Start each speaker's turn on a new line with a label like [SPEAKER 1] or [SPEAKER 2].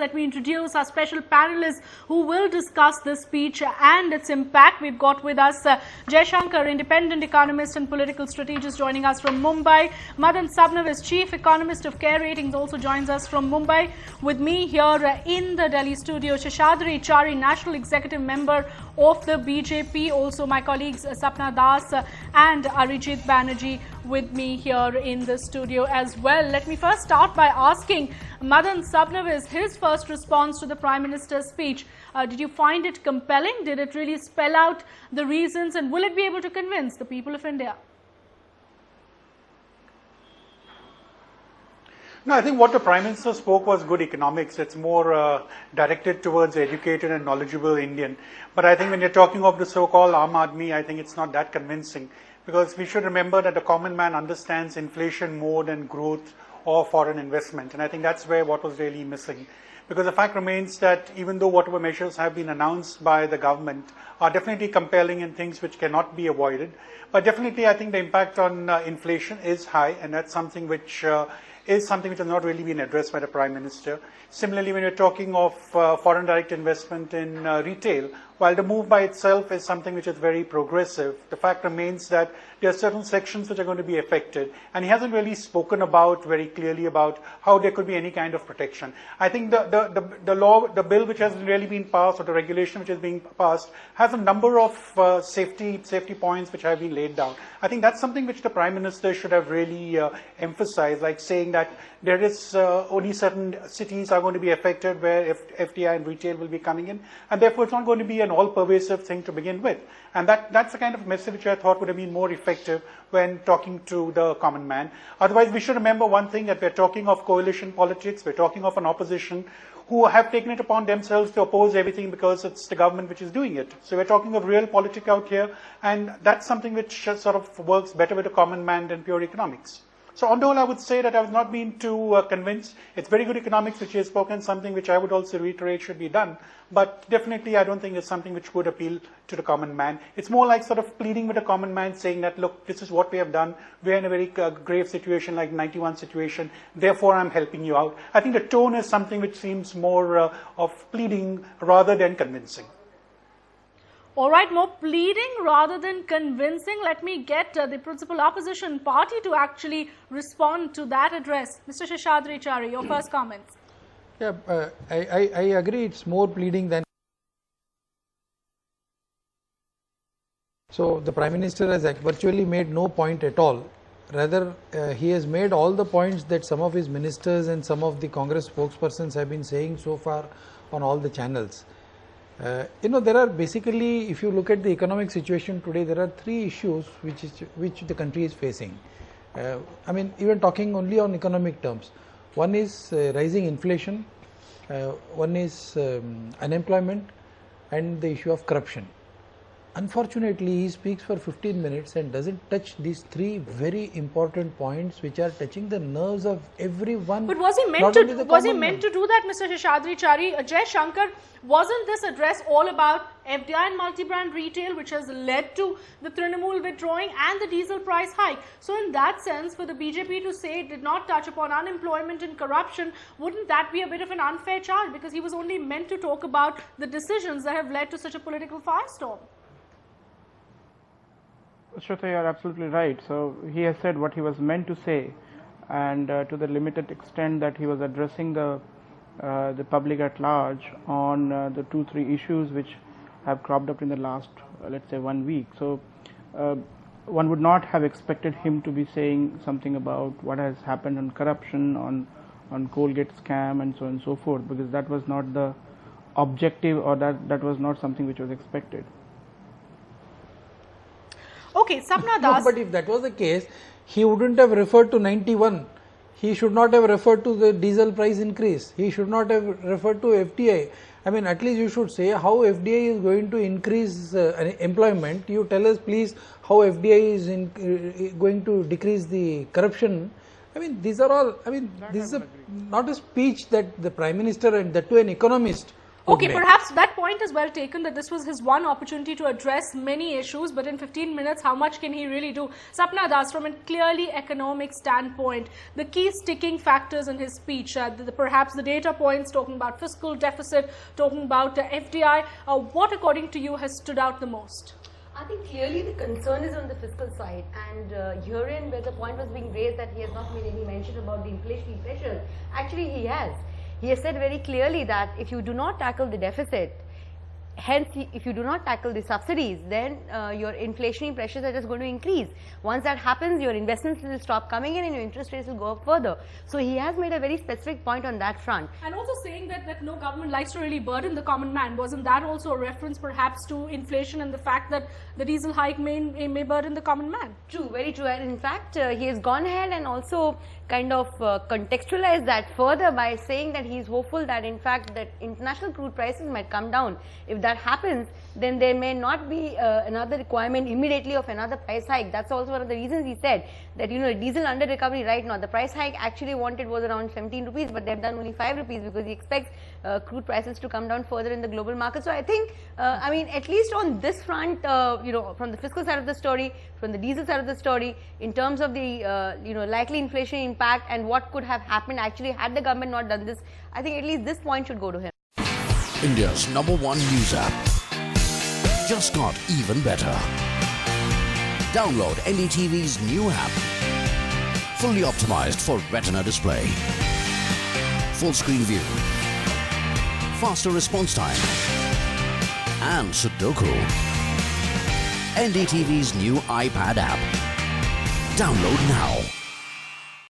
[SPEAKER 1] Let me introduce our special panelists who will discuss this speech and its impact. We've got with us Shankar, independent economist and political strategist, joining us from Mumbai. Madan Sabnavis, chief economist of Care Ratings, also joins us from Mumbai. With me here in the Delhi studio, Seshadri Chari, national executive member of the BJP. Also my colleagues Sapna Das and Arijit Banerjee with me here in the studio as well. Let me first start by asking Madan Sabnavis his first response to the Prime Minister's speech. Did you find it compelling? Did it really spell out the reasons, and will it be able to convince the people of India?
[SPEAKER 2] No, I think what the Prime Minister spoke was good economics. It's more directed towards educated and knowledgeable Indian. But I think when you're talking of the so-called Aam Aadmi, I think it's not that convincing, because we should remember that the common man understands inflation more than growth or foreign investment. And I think that's where what was really missing. Because the fact remains that even though whatever measures have been announced by the government are definitely compelling and things which cannot be avoided, but definitely I think the impact on inflation is high, and that's something which has not really been addressed by the Prime Minister. Similarly, when you're talking of foreign direct investment in retail, while the move by itself is something which is very progressive, the fact remains that there are certain sections which are going to be affected, and he hasn't really spoken about very clearly about how there could be any kind of protection. I think the bill which has really been passed, or the regulation which is being passed, has a number of safety points which have been laid down. I think that's something which the Prime Minister should have really emphasized, like saying that there is only certain cities are going to be affected where FDI and retail will be coming in, and therefore it's not going to be an all-pervasive thing to begin with. And that's the kind of message which I thought would have been more effective when talking to the common man. Otherwise, we should remember one thing, that we're talking of coalition politics, we're talking of an opposition who have taken it upon themselves to oppose everything because it's the government which is doing it. So we're talking of real politics out here, and that's something which sort of works better with the common man than pure economics. So on the whole, I would say that I was not being too convinced. It's very good economics which he has spoken, something which I would also reiterate should be done. But definitely I don't think it's something which would appeal to the common man. It's more like sort of pleading with the common man, saying that, look, this is what we have done. We're in a very grave situation, like 91 situation. Therefore, I'm helping you out. I think the tone is something which seems more of pleading rather than convincing.
[SPEAKER 1] All right, more pleading rather than convincing. Let me get the principal opposition party to actually respond to that address. Mr. Seshadri Chari, your first comments.
[SPEAKER 3] Yeah, I agree, it's more pleading than. So the Prime Minister has virtually made no point at all. Rather, he has made all the points that some of his ministers and some of the Congress spokespersons have been saying so far on all the channels. There are basically, if you look at the economic situation today, there are three issues which the country is facing. Even talking only on economic terms. One is rising inflation, one is unemployment, and the issue of corruption. Unfortunately, he speaks for 15 minutes and doesn't touch these three very important points which are touching the nerves of everyone.
[SPEAKER 1] But was he meant to do that, Mr. Seshadri Chari? Shankar, wasn't this address all about FDI and multi-brand retail, which has led to the Trinamool withdrawing and the diesel price hike? So in that sense, for the BJP to say it did not touch upon unemployment and corruption, wouldn't that be a bit of an unfair charge? Because he was only meant to talk about the decisions that have led to such a political firestorm.
[SPEAKER 4] Shweta, you are absolutely right. So he has said what he was meant to say, and to the limited extent that he was addressing the public at large on the 2-3 issues which have cropped up in the last, let's say, 1 week. So one would not have expected him to be saying something about what has happened on corruption, on Colgate scam, and so on and so forth, because that was not the objective, or that was not something which was expected.
[SPEAKER 1] Okay, Sapna Das.
[SPEAKER 3] No, but if that was the case, he wouldn't have referred to 91. He should not have referred to the diesel price increase. He should not have referred to FDI. At least you should say how FDI is going to increase employment. You tell us, please, how FDI is going to decrease the corruption. These are all, this is not a speech that the Prime Minister, and that to an economist
[SPEAKER 1] Okay,
[SPEAKER 3] make.
[SPEAKER 1] perhaps that point is well taken, that this was his one opportunity to address many issues, but in 15 minutes, how much can he really do? Sapna Das, from a clearly economic standpoint, the key sticking factors in his speech, perhaps the data points talking about fiscal deficit, talking about FDI, what according to you has stood out the most?
[SPEAKER 5] I think clearly the concern is on the fiscal side, and herein where the point was being raised that he has not made any mention about the inflationary pressures, actually he has. He has said very clearly that if you do not tackle the deficit, hence if you do not tackle the subsidies, then your inflationary pressures are just going to increase. Once that happens, your investments will stop coming in and your interest rates will go up further. So he has made a very specific point on that front.
[SPEAKER 1] And also saying that no government likes to really burden the common man. Wasn't that also a reference perhaps to inflation and the fact that the diesel hike may burden the common man?
[SPEAKER 5] True, very true. And in fact, he has gone ahead and also kind of contextualized that further by saying that he is hopeful that in fact that international crude prices might come down. If that happens, then there may not be another requirement immediately of another price hike. That's also one of the reasons he said that, diesel under recovery right now, the price hike actually wanted was around 17 rupees, but they've done only 5 rupees because he expects crude prices to come down further in the global market. So I think, at least on this front, from the fiscal side of the story, from the diesel side of the story, in terms of the, likely inflationary impact and what could have happened actually had the government not done this, I think at least this point should go to him.
[SPEAKER 6] India's #1 news app just got even better. Download NDTV's new app. Fully optimized for retina display. Full screen view. Faster response time. And Sudoku. NDTV's new iPad app. Download now.